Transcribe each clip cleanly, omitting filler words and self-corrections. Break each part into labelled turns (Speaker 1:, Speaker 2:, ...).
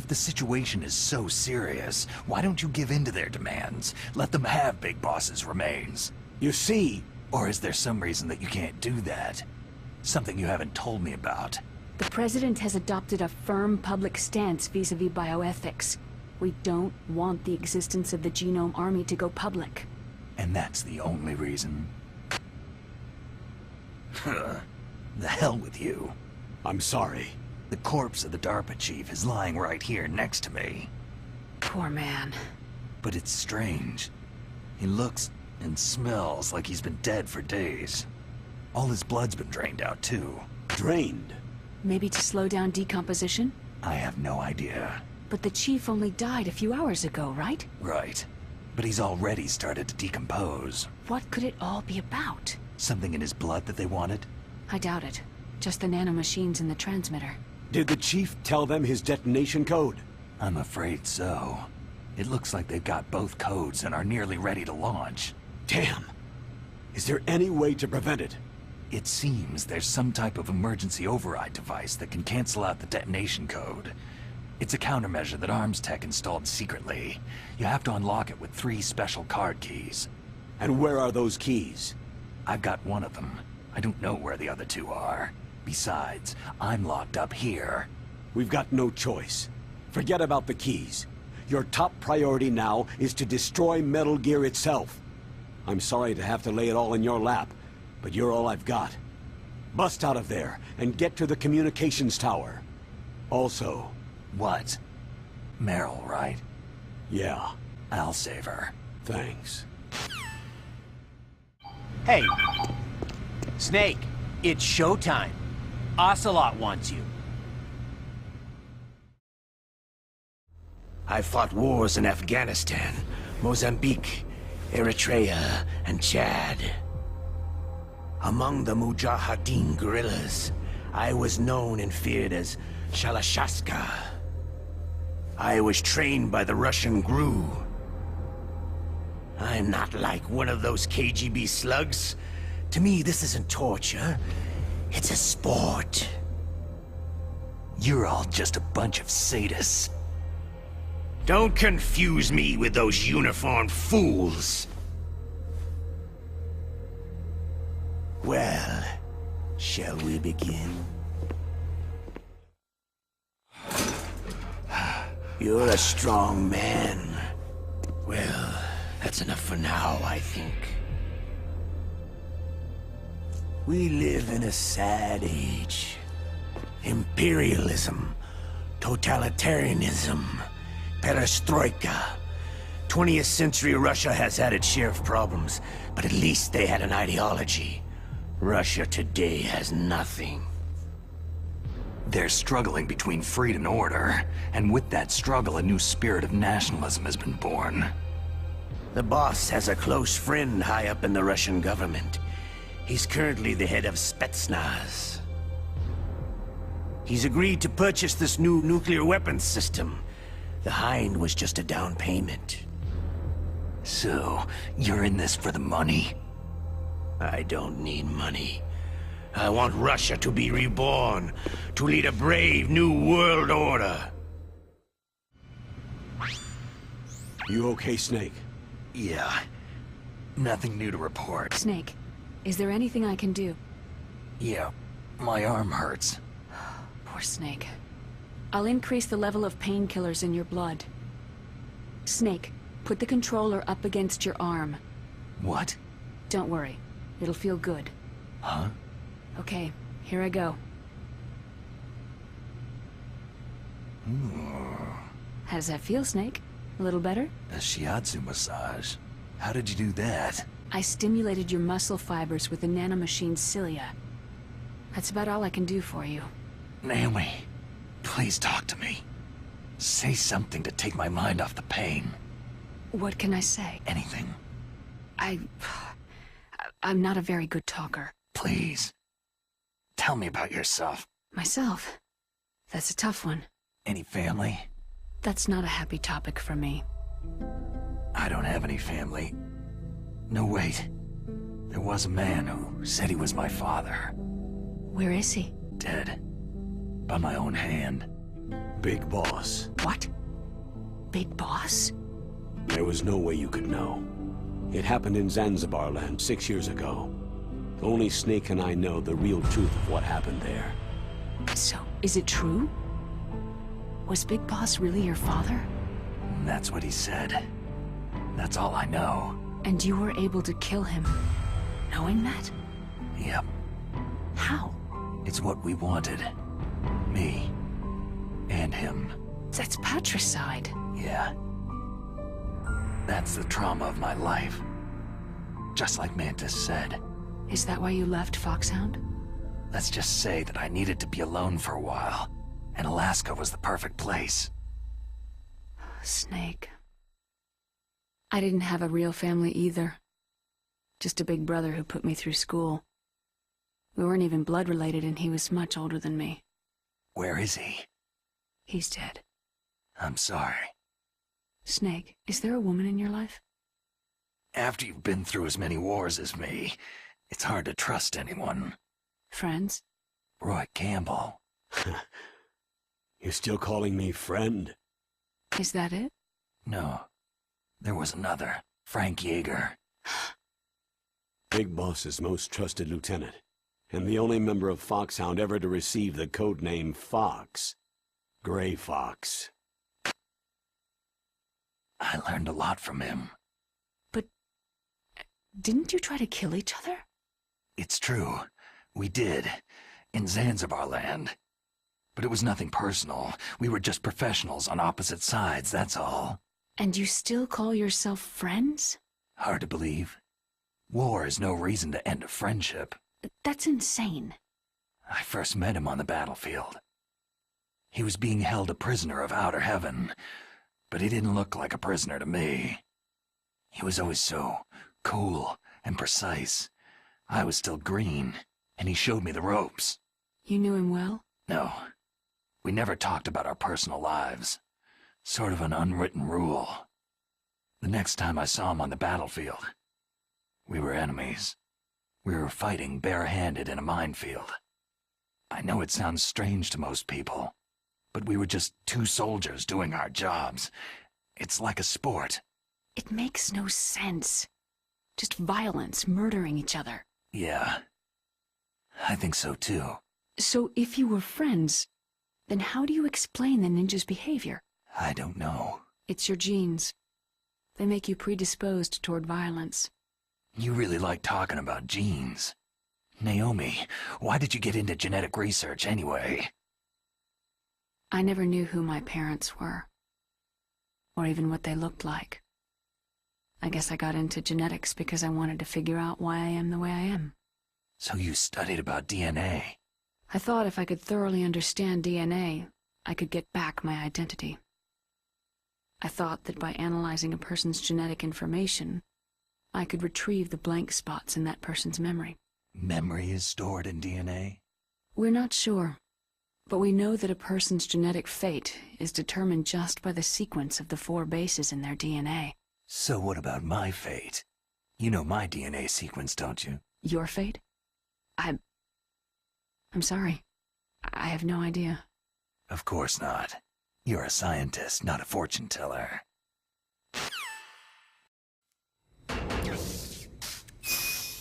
Speaker 1: the situation is so serious, why don't you give in to their demands? Let them have Big Boss's remains.
Speaker 2: You see...
Speaker 1: Or is there some reason that you can't do that? Something you haven't told me about.
Speaker 3: The President has adopted a firm public stance vis-a-vis bioethics. We don't want the existence of the Genome Army to go public.
Speaker 1: And that's the only reason? The hell with you.
Speaker 2: I'm sorry.
Speaker 1: The corpse of the DARPA chief is lying right here next to me.
Speaker 3: Poor man.
Speaker 1: But it's strange. He looks and smells like he's been dead for days. All his blood's been drained out too.
Speaker 2: Drained?
Speaker 3: Maybe to slow down decomposition?
Speaker 1: I have no idea.
Speaker 3: But the chief only died a few hours ago, right?
Speaker 1: Right. But he's already started to decompose.
Speaker 3: What could it all be about?
Speaker 1: Something in his blood that they wanted?
Speaker 3: I doubt it. Just the nanomachines in the transmitter.
Speaker 2: Did the chief tell them his detonation code?
Speaker 1: I'm afraid so. It looks like they've got both codes and are nearly ready to launch.
Speaker 2: Damn. Is there any way to prevent it?
Speaker 1: It seems there's some type of emergency override device that can cancel out the detonation code. It's a countermeasure that Arms Tech installed secretly. You have to unlock it with 3 special card keys.
Speaker 2: And where are those keys?
Speaker 1: I've got one of them. I don't know where the other 2 are. Besides, I'm locked up here.
Speaker 2: We've got no choice. Forget about the keys. Your top priority now is to destroy Metal Gear itself. I'm sorry to have to lay it all in your lap, but you're all I've got. Bust out of there and get to the communications tower. Also...
Speaker 1: What? Meryl, right?
Speaker 2: Yeah.
Speaker 1: I'll save her.
Speaker 2: Thanks.
Speaker 4: Hey! Snake, it's showtime. Ocelot wants you.
Speaker 5: I fought wars in Afghanistan, Mozambique, Eritrea, and Chad. Among the Mujahideen guerrillas, I was known and feared as Shalashaska. I was trained by the Russian GRU. I'm not like one of those KGB slugs. To me, this isn't torture. It's a sport.
Speaker 1: You're all just a bunch of sadists.
Speaker 5: Don't confuse me with those uniformed fools. Well, shall we begin? You're a strong man. Well, that's enough for now, I think. We live in a sad age. Imperialism, totalitarianism, perestroika. 20th century Russia has had its share of problems, but at least they had an ideology. Russia today has nothing.
Speaker 1: They're struggling between freedom and order, and with that struggle, a new spirit of nationalism has been born.
Speaker 5: The boss has a close friend high up in the Russian government. He's currently the head of Spetsnaz. He's agreed to purchase this new nuclear weapons system. The Hind was just a down payment.
Speaker 1: So, you're in this for the money?
Speaker 5: I don't need money. I want Russia to be reborn, to lead a brave new world order.
Speaker 2: You okay, Snake?
Speaker 1: Yeah. Nothing new to report.
Speaker 3: Snake, is there anything I can do?
Speaker 1: Yeah, my arm hurts.
Speaker 3: Poor Snake. I'll increase the level of painkillers in your blood. Snake, put the controller up against your arm.
Speaker 1: What?
Speaker 3: Don't worry. It'll feel good.
Speaker 1: Huh?
Speaker 3: Okay, here I go. How does that feel, Snake? A little better?
Speaker 1: A shiatsu massage. How did you do that?
Speaker 3: I stimulated your muscle fibers with the nanomachine cilia. That's about all I can do for you.
Speaker 1: Naomi, please talk to me. Say something to take my mind off the pain.
Speaker 3: What can I say?
Speaker 1: Anything.
Speaker 3: I'm not a very good talker.
Speaker 1: Please. Tell me about yourself.
Speaker 3: Myself? That's a tough one.
Speaker 1: Any family?
Speaker 3: That's not a happy topic for me.
Speaker 1: I don't have any family. No, wait. There was a man who said he was my father.
Speaker 3: Where is he?
Speaker 1: Dead. By my own hand.
Speaker 2: Big Boss.
Speaker 3: What? Big Boss?
Speaker 2: There was no way you could know. It happened in Zanzibar land 6 years ago. Only Snake and I know the real truth of what happened there.
Speaker 3: So, is it true? Was Big Boss really your father?
Speaker 1: That's what he said. That's all I know.
Speaker 3: And you were able to kill him, knowing that?
Speaker 1: Yep.
Speaker 3: How?
Speaker 1: It's what we wanted. Me. And him.
Speaker 3: That's patricide.
Speaker 1: Yeah. That's the trauma of my life. Just like Mantis said.
Speaker 3: Is that why you left Foxhound?
Speaker 1: Let's just say that I needed to be alone for a while, and Alaska was the perfect place.
Speaker 3: Snake. I didn't have a real family either. Just a big brother who put me through school. We weren't even blood related, and he was much older than me.
Speaker 1: Where is he?
Speaker 3: He's dead.
Speaker 1: I'm sorry.
Speaker 3: Snake, is there a woman in your life?
Speaker 1: After you've been through as many wars as me, it's hard to trust anyone.
Speaker 3: Friends?
Speaker 1: Roy Campbell.
Speaker 2: You're still calling me friend?
Speaker 3: Is that it?
Speaker 1: No. There was another. Frank Yeager.
Speaker 2: Big Boss's most trusted lieutenant, and the only member of Foxhound ever to receive the code name Fox. Gray Fox.
Speaker 1: I learned a lot from him.
Speaker 3: But didn't you try to kill each other?
Speaker 1: It's true. We did. In Zanzibar land. But it was nothing personal. We were just professionals on opposite sides, that's all.
Speaker 3: And you still call yourself friends?
Speaker 1: Hard to believe. War is no reason to end a friendship.
Speaker 3: That's insane.
Speaker 1: I first met him on the battlefield. He was being held a prisoner of outer heaven, but he didn't look like a prisoner to me. He was always so cool and precise. I was still green, and he showed me the ropes.
Speaker 3: You knew him well?
Speaker 1: No, we never talked about our personal lives. Sort of an unwritten rule. The next time I saw him on the battlefield, we were enemies. We were fighting barehanded in a minefield. I know it sounds strange to most people, but we were just two soldiers doing our jobs. It's like a sport.
Speaker 3: It makes no sense. Just violence, murdering each other.
Speaker 1: Yeah, I think so too.
Speaker 3: So if you were friends, then how do you explain the ninja's behavior?
Speaker 1: I don't know.
Speaker 3: It's your genes. They make you predisposed toward violence.
Speaker 1: You really like talking about genes. Naomi, why did you get into genetic research anyway?
Speaker 3: I never knew who my parents were, or even what they looked like. I guess I got into genetics because I wanted to figure out why I am the way I am.
Speaker 1: So you studied about DNA?
Speaker 3: I thought if I could thoroughly understand DNA, I could get back my identity. I thought that by analyzing a person's genetic information, I could retrieve the blank spots in that person's memory.
Speaker 1: Memory is stored in DNA?
Speaker 3: We're not sure, but we know that a person's genetic fate is determined just by the sequence of the 4 bases in their DNA.
Speaker 1: So what about my fate? You know my DNA sequence, don't you?
Speaker 3: Your fate? I'm sorry. I have no idea.
Speaker 1: Of course not. You're a scientist, not a fortune teller.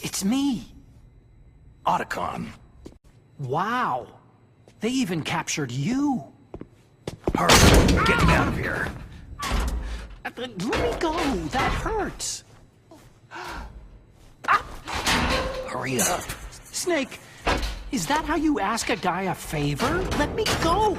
Speaker 4: It's me.
Speaker 1: Otacon.
Speaker 4: Wow. They even captured you.
Speaker 1: Hurry, get me out of here.
Speaker 4: Let me go. That hurts.
Speaker 1: Hurry up.
Speaker 4: Snake, is that how you ask a guy a favor? Let me go.